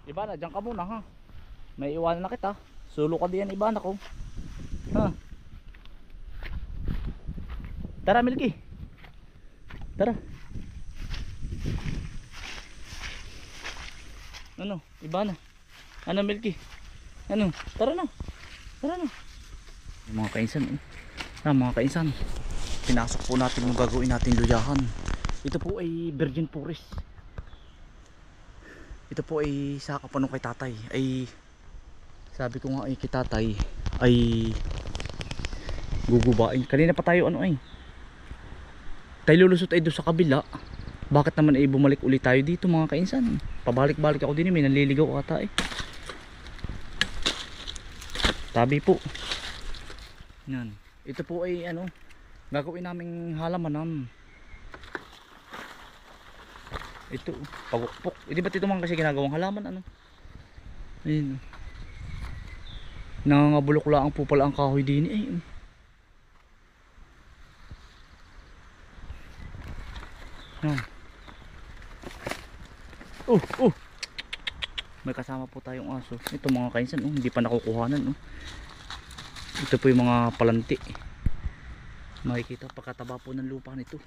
Ibana, dyan ka muna ha. May iwanan na kita. Sulo ka diyan Ibana ko. Ha. Tara Milky. Tara. Ano? Ibana. Ano Milky? Ano? Tara na. Tara na. Yung mga kainsan mga kainsan. Pinasok po natin yung gagawin natin luyahan. Ito po ay virgin forest. Ito po ay sa kapanong kay tatay. Ay sabi ko nga ay kay tatay ay gugubain. Kanina pa tayo tayo lulusot ay doon sa kabila. Bakit naman ay bumalik ulit tayo dito mga kainsan? Pabalik-balik ako din may nanliligaw ata Tabi po. Yan. Ito po ay gagawin naming halamanan. Ito pagukpok. Hindi ba't ito man kasi ginagawang halaman Ayun. Nangangabulok lang po pala ang kahoy din Yan. May kasama po tayong aso. Ito mga kainsan hindi pa nakukuhanan Ito po yung mga palanti. Makikita pagkataba po ng lupa nito.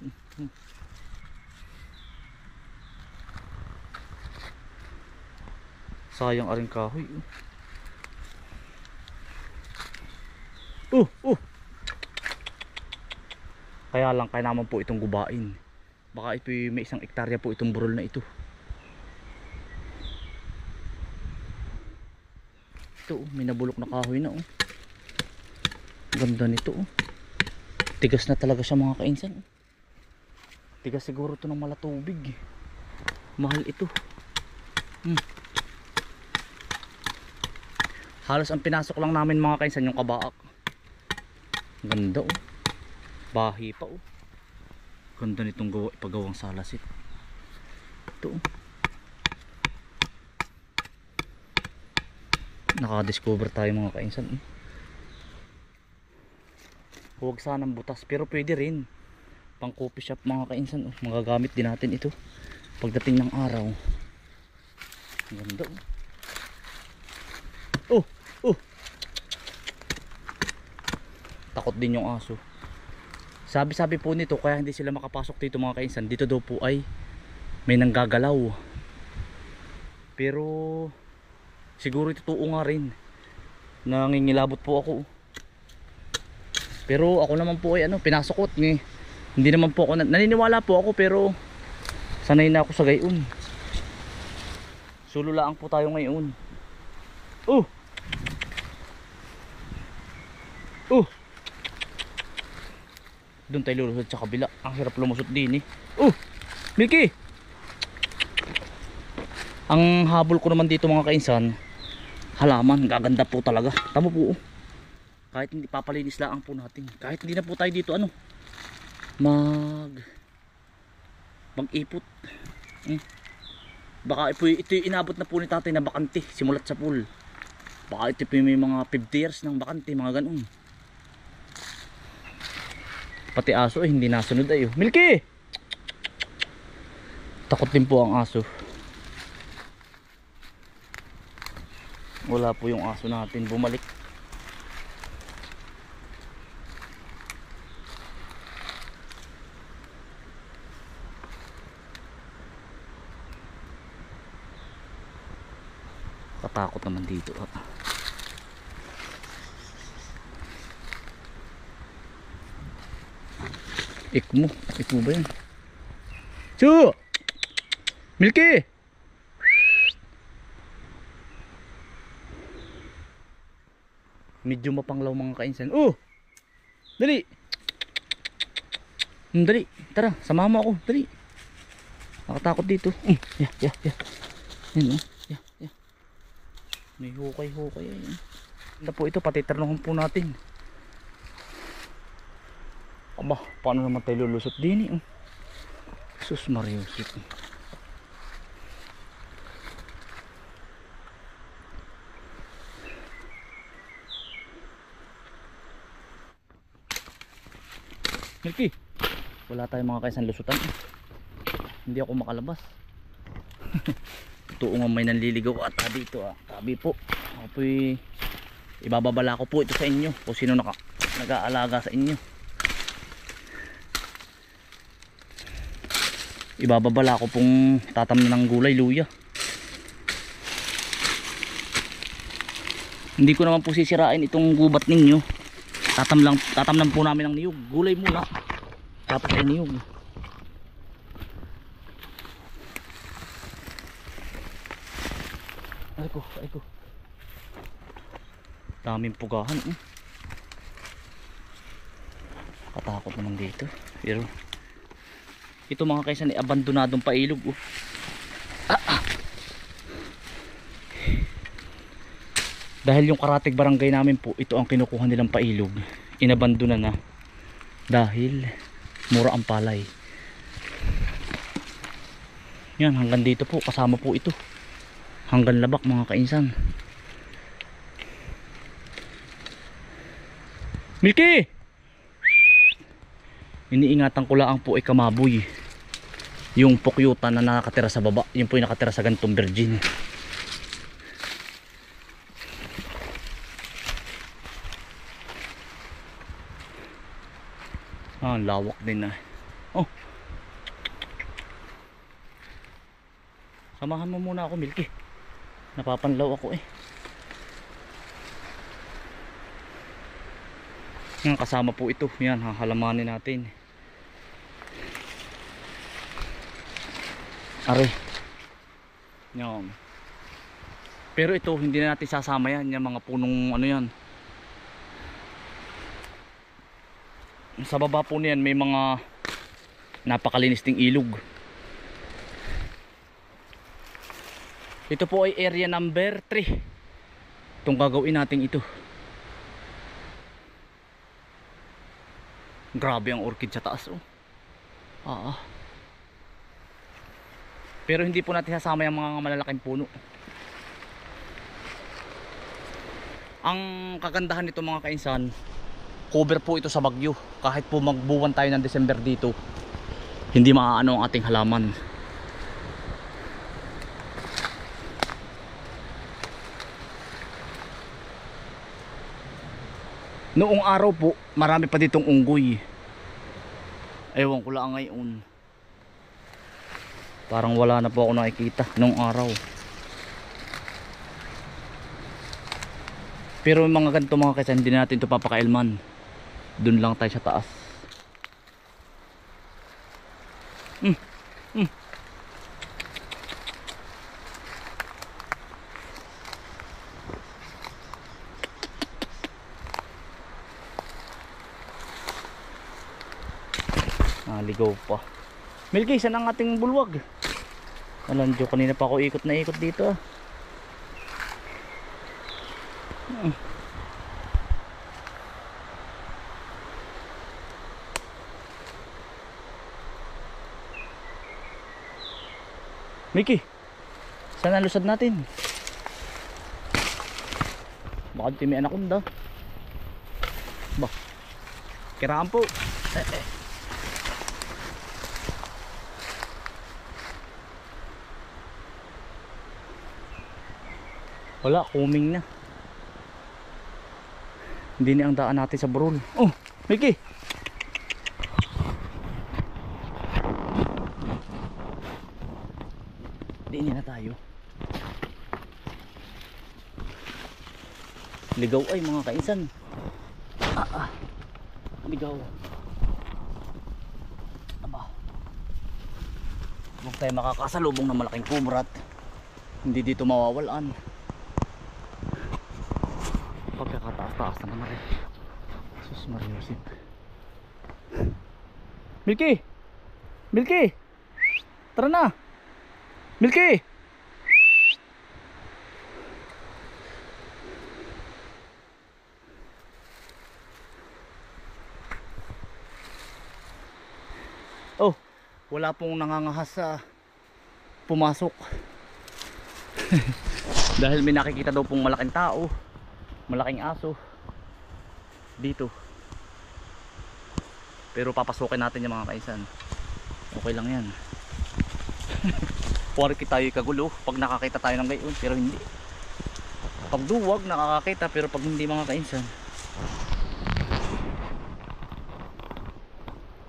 Sayang aring kahoy. Kaya lang kaya naman po itong gubain. Baka ito may 1 hektarya po itong burol na ito. Ito may nabulok na kahoy na Ganda nito Tigas na talaga siya mga kainsan Tigas siguro ito ng malatubig. Mahal ito. Halos ang pinasok lang namin mga kainsan yung kabaak. Ganda Bahi pa Ganda nitong ipagawang salasit. Ito Naka-discover tayo mga kainsan Huwag sanang butas pero pwede rin pang coffee shop mga kainsan magagamit din natin ito pagdating ng araw. Ganda takot din yung aso. Sabi po nito kaya hindi sila makapasok dito mga kainsan, dito daw po ay may nanggagalaw. Pero siguro ito totoo nga rin. Nangingilabot po ako. Pero ako naman po ay pinasok ko hindi naman po ako naniniwala po ako pero sanay na ako sa gayon. Sululaan po tayo ngayon. Doon tayo lulusot sa kabila. Ang hirap lumusot din Milky! Ang habol ko naman dito mga kainsan, halaman, gaganda po talaga. Tama po kahit hindi papalinis lang po natin. Kahit hindi na po tayo dito mag-ipot. Baka ito inabot na po ni tatay na bakante simulat sa pool. Baka ito may mga 50 years ng bakante, mga ganun. Pati aso hindi nasunod Milky! Takot din po ang aso. Wala po yung aso natin bumalik. Katakot naman dito Ikmo ba yan? Su! Milky! Medyo mapanglaw mga kainsan. Dali! Dali, tara, samahan mo ako. Dali. Nakatakot dito. Yeah. Yan yeah. May hukay ayan. Ganda po ito, patitarnohan po natin. Aba, paano naman tayo lulusot din Sus Mariusip. Milky, wala tayong mga kaisan lusutan. Hindi ako makalabas. nagtutuungan may nanliligaw at dito tabi po. Ako po ibababala ko po ito sa inyo kung sino nag-aalaga sa inyo. Ibababala ko pong tatamnan ng gulay, luya. Hindi ko naman po sisirain itong gubat ninyo. Tatamnan po namin ng niyog. Gulay muna, tapos ay niyog. Ay ko. Daming pugahan. Katakot naman dito. Pero ito mga kaisan, abandonadong pailog. Dahil yung Karatig barangay namin po, ito ang kinukuha nilang pailog. Inabandona na dahil mura ang palay. Yan, hanggang dito po, kasama po ito. Hanggang Labak mga kainsan. Milky! Iniingatan ko lang po ay kamaboy. Yung pukyutan na nakatira sa baba, yun po yung nakatira sa gantong virgin. Lawak din na. Samahan mo muna ako, Milky. Napapanlaw ako Yan, kasama po ito. Yan, hahalamanin natin. Are. Yan. Pero ito, hindi na natin sasama yan. Yung mga punong ano yan. Sa baba po niyan may mga napakalinis ding ilog. Ito po ay area number 3. Itong gagawin natin ito. Grabe ang orchid sa taas Pero hindi po natin sasama yung mga malalaking puno. Ang kagandahan nito mga kainsan, cover po ito sa bagyo. Kahit po magbuwan tayo ng December dito, hindi maaano ang ating halaman. Noong araw po, marami pa ditong unggoy. Ewan ko lang ngayon. Parang wala na po ako nakikita noong araw. Pero mga ganito mga kaisan, hindi natin ito papakailman. Doon lang tayo sa taas. Ligaw pa. Milky, saan ang ating bulwag? Alanjo, kanina pa ako ikot na ikot dito Milky, saan ang lusad natin? Baka di may anaconda. Bah, kiraan po. Wala, kuming na. Hindi na ang daan natin sa burol. Milky! Diin na tayo. Ligaw ay mga kainsan. Ligaw. Aba. Huwag tayo makakasalubong ng malaking kumrat. Hindi dito mawawalan. Pagkakataas-taas naman na rin. Sus Mariusip. Milky! Milky! Tara na! Milky! Wala pong nangangahas sa pumasok. Dahil may nakikita daw pong malaking tao, malaking aso dito. Pero papasukin natin yung mga kaisan. Okay lang yan. Porke tayo kagulo pag nakakita tayo ng gayon, pero hindi. Pag duwag nakakakita, pero pag hindi mga kainsan.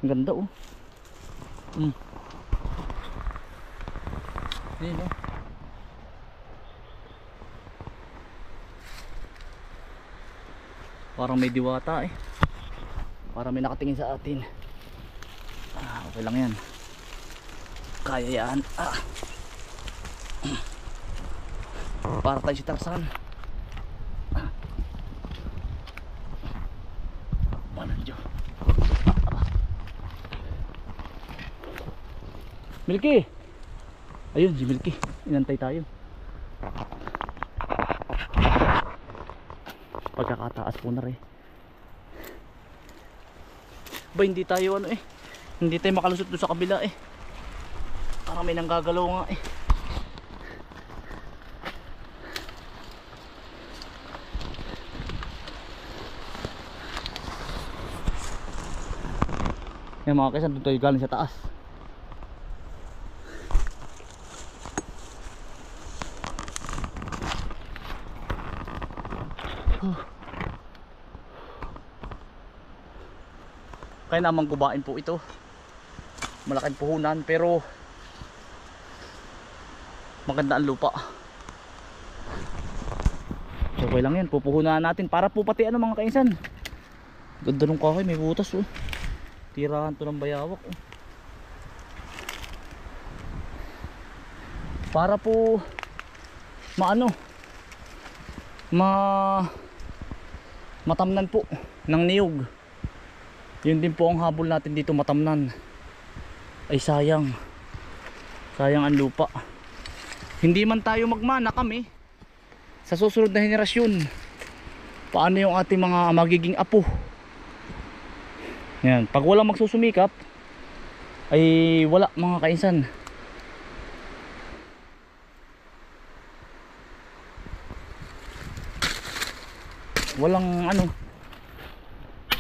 Ang ganda oh. Ayun oh. Parang may diwata eh. Parang may nakatingin sa atin. Okay lang yan. Kaya yan. Para tayo si Tarzan. Manadyo. Milky. Ayun si Milky. Inantay tayo. Pagkakataas po na rin. Ba hindi tayo ano eh. Hindi tayo makalusot doon sa kabila eh. Parang may nanggagalaw nga eh. Yan mga kaisan, doon tayo galing sa taas. Kaya namang gubain po ito. Malaking puhunan pero maganda ang lupa. So okay lang yan, pupuhunan natin para po pati ano mga kainsan. Ganda ng kahoy, may butas oh. Tirahan to ng bayawak oh. Para po maano matamnan po ng niyog. Yun din po ang habol natin dito, matamnan. Ay sayang ang lupa. Hindi man tayo magmana kami sa susunod na henerasyon, paano yung ating mga magiging apo. Yan, pag walang magsusumikap ay wala mga kainsan. Walang ano,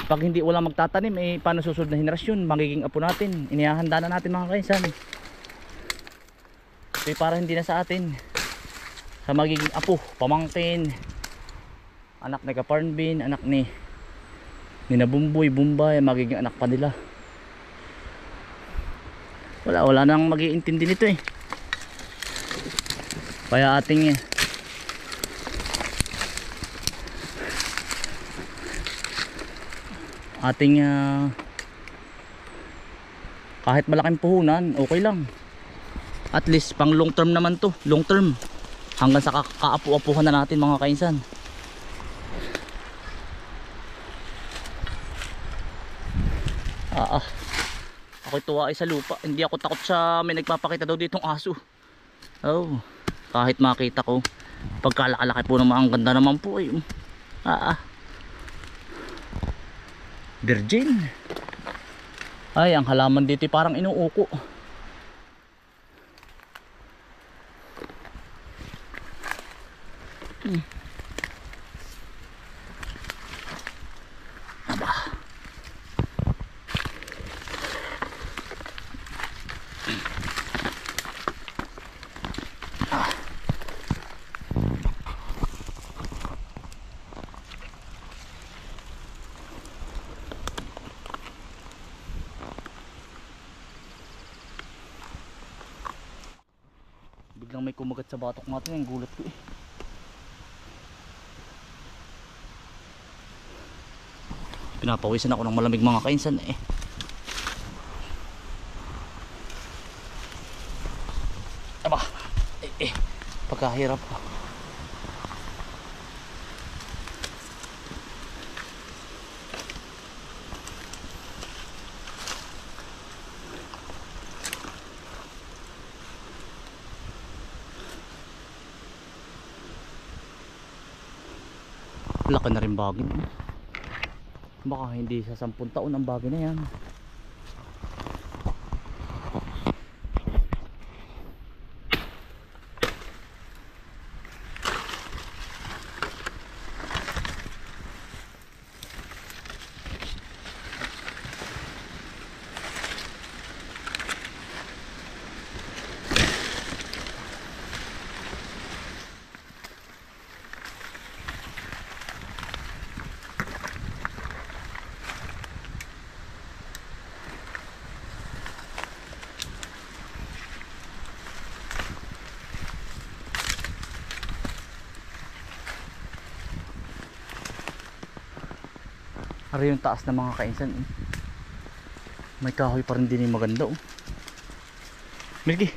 pag hindi wala magtatanim eh paano susunod na henerasyon magiging apo natin. Inihahanda na natin mga kainsan eh, para hindi na sa atin, sa magiging apo, pamangkin, anak ni Kaparnbin, anak ni Nabumboy, Bumbay, magiging anak pa nila. Wala nang mag-iintindi nito eh. Kaya ating kahit malaking puhunan okay lang, at least pang long term naman to, long term hanggang sa kaapu-apuhan na natin mga kainsan. Ako'y tuwa ay sa lupa, hindi ako takot sa may nagpapakita daw ditong aso. Oh, kahit makita ko pagkalaki-laki po naman, ang ganda naman po eh. Virgin. Ay, ang halaman dito parang inuuko. Aba. Biglang may kumagat sa batok natin, ang gulat ko eh. Pinapawisan ako ng malamig mga kainsan eh. Aba, pagkahirap ko. Laki na rin bagay. Baka hindi sa 10 taon ang bagay na yan. Ari yung taas ng mga kainsan eh. May kahoy pa rin din yung maganda oh. Milky.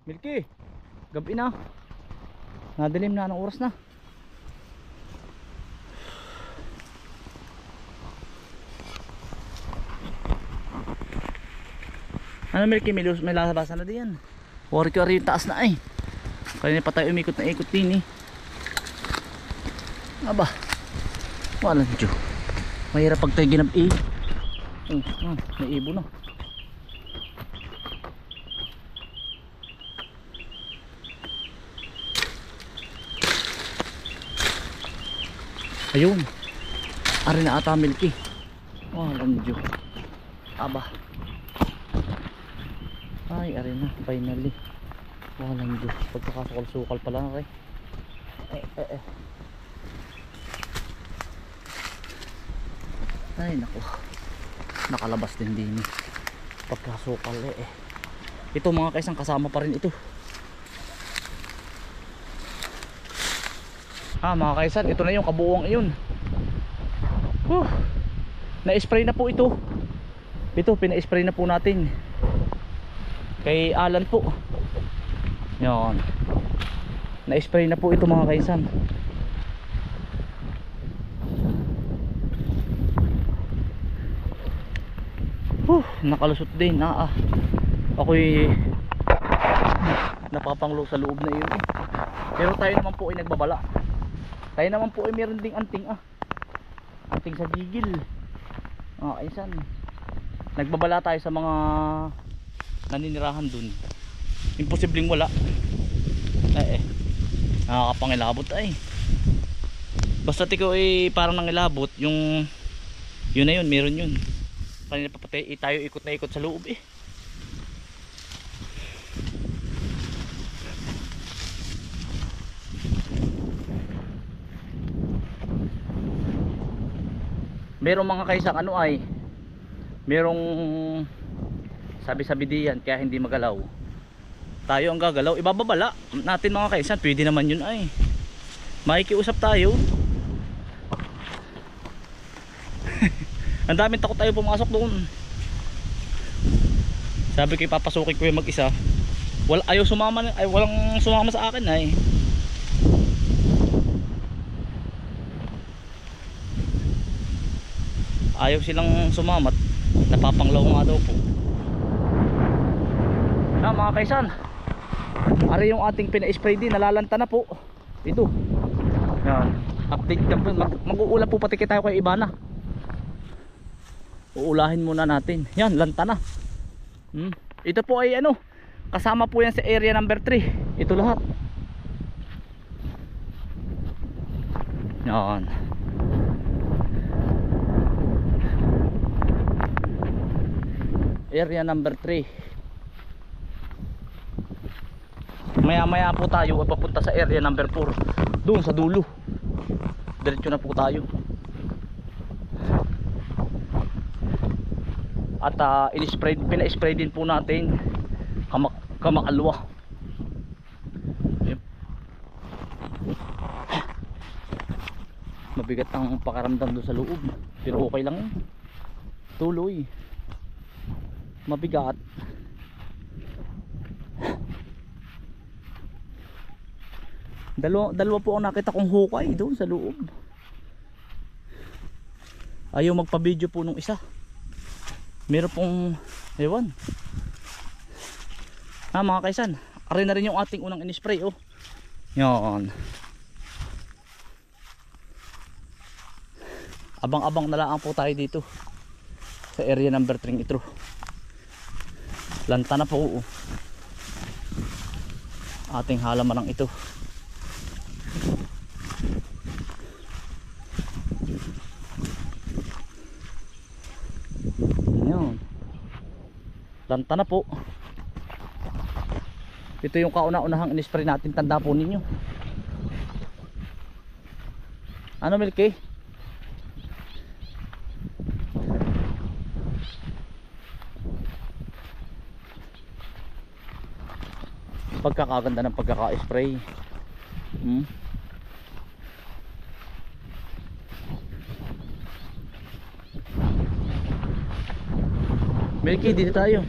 Milky. Gabi na. Nadilim na, anong oras na? Ano Milky, may lalabasan na din yan. Wari ko rin yung taas na eh. Kanina pa tayo umikot na ikot din eh. Aba, walang Diyo. Mahirap pag tayo ginab eh. May ibo na. Ayun. Ari na ata Milky. Walang Diyo. Aba. Ay, ari na, finally. Walang Diyos. Pagkakasukal-sukal pala na rin. Ay, naku. Nakalabas din din. Pagkasukal Ito mga kaisang kasama pa rin ito. Mga kaisan, ito na yung kabuuang iyon. Na-spray na po ito. Ito, pina-spray na po natin. Kay Alan po. Yan. Na-spray na po ito mga kaisan. Nakalusot din. Ako'y napapanglo sa loob na yun eh. Pero tayo naman po ay nagbabala. Tayo naman po ay meron ding anting anting sa gigil. Kaisan. Nagbabala tayo sa mga naninirahan dun. Imposibleng wala. Nakakapangilabot ay. Basta ikaw ay parang nangilabot, yung yun na yun, meron yun. Kanina pa pati tayo ikot na ikot sa loob eh. Merong mga kaisang merong sabi-sabi diyan kaya hindi magalaw. Tayo ang gagalaw, ibababala natin mga kaisan. Pwede naman yun ay. Makikiusap tayo. Ang daming takot tayo pumasok doon. Sabi ko papasukin ko yung mag-isa. Ayaw sumama, walang sumama sa akin ay. Ayaw silang sumamat. Napapanglaw nga daw po. Mga kaisan, ari yung ating pina-spray din, nalalanta na po. Ito. Yan. Update ka po. Mag-uula po pati tayo kay Ibana. Uulahin muna natin. Yan, lanta na. Ito po ay kasama po yan sa area number 3. Ito lahat. Yan. Area number 3. Maya maya po tayo papunta sa area number 4. Doon sa dulo. Diretso na po tayo. At pina-spray din po natin kamakalwa. Mabigat ang pakaramdam doon sa loob. Pero okay lang yun. Tuloy. Mabigat. Dalawa po ang nakita kong hukay doon sa loob. Ayaw magpa-video po nung isa. Meron pong ewan. Mga kaisan, ari na rin yung ating unang in-spray Yan. Abang-abang na lang po tayo dito sa area number 3 ito. Lanta na po ating halaman ito. Lanta na po. Ito yung kauna-unahang in-spray natin. Tanda po ninyo. Milky? Pagkakaganda ng pagkaka-spray. Milky, dito tayo.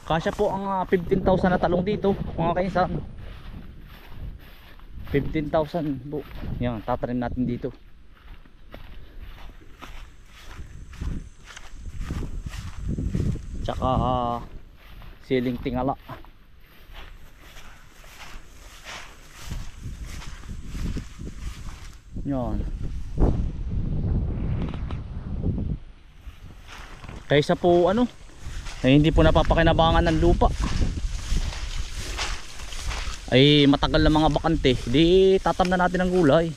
Kasya po ang 15,000 na talong dito mga kainsan. 15,000 po. Yan, tatanim natin dito. Tsaka siling tingala. Yan. Kaysa po ano, ay hindi po napapakinabangan ng lupa, ay matagal na mga bakante, di tatamnan natin ang gulay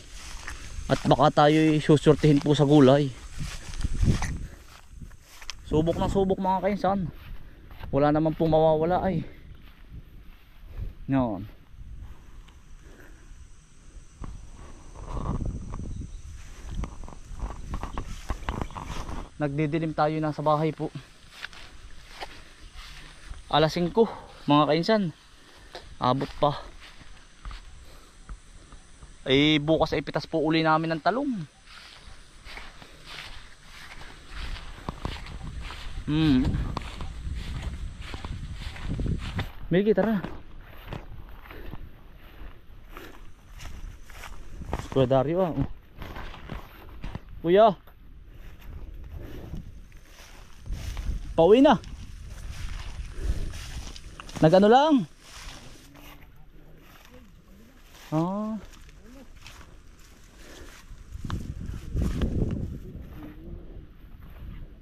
at baka tayo susurtihin po sa gulay. Subok ng subok mga kainsan, wala naman pong mawawala ay. Yan. Nagdidilim tayo na sa bahay po. Alas 5 mga kainsan, abot pa. Ay bukas ay pitas po uli namin ng talong. Milky, tara. Kuya Dario ah. Kuya, pauwi na. Nagano lang.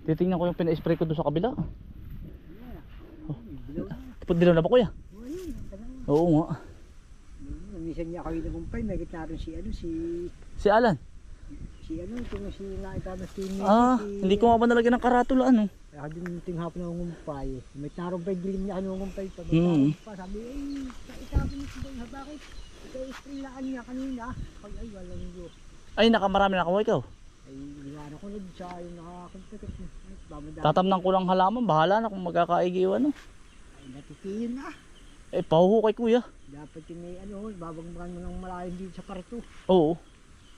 Titingnan ko yung pina-spray ko doon sa kabila. Dilaw na ba kuya? Oo nga. Minsan niya kayo nagumpay, may gitna rin Si Alan? Itong si naitamas si hindi ko nga ba nalagyan ng karatula ano? Kaya din ting hapon na ngumpay. May naroon dilim niya ngumpay pa. Sabi itapon niyo doon ha, bakit? Ito isprilaan niya kanina. Pag ay walang iyo. Ay nakamarami na ikaw. Ay niwala ko nun siya yung nakakontakit. Tatamnan ko lang halaman, bahala na kung magkakaigiwan no. Ay natitiyon na. Pahuhukay kuya. Dapat yung may babangbangan mo ng malalim dito sa parito. Oo.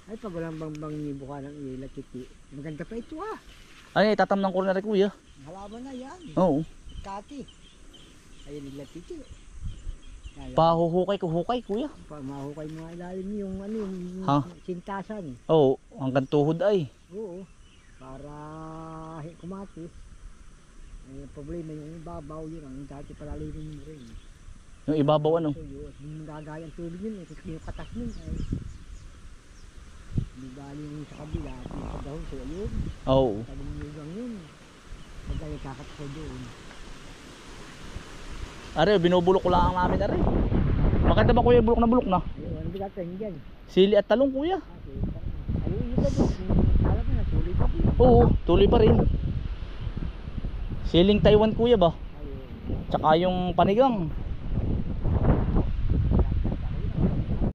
Ay pag walang bangbang niyo buka ng ilatiti. Maganda pa ito ah. Ay tatamnan ko na rin kuya. Halaman na yan. Oo. Kati. Ayun ilatiti. Pahuhukay ko hukay kuya. Mahukay mga ilalim yung yung sintasan. Oo, hanggang tuhod ay. Oo. Para kumati. Ay problema yung ibabaw yun ang dati palalimin mo rin. Yung ibabaw ano? Yung gagayang tubig yun, yung katas nun ay di bali yung sa kabila at yung sa dahon so yun. Oo. Tabing lugang yun. Magkaya kakatas ko doon. Are, binubulok ko lang namin are. Bakit ba kuya bulok na? Ayun, ano ba natin dyan? Sili at talong kuya. Ayun, yun ba doon? Alam mo na, tuloy pa rin. Oo, tuloy pa rin. Siling Taiwan kuya ba? Ayun. Tsaka yung panigang.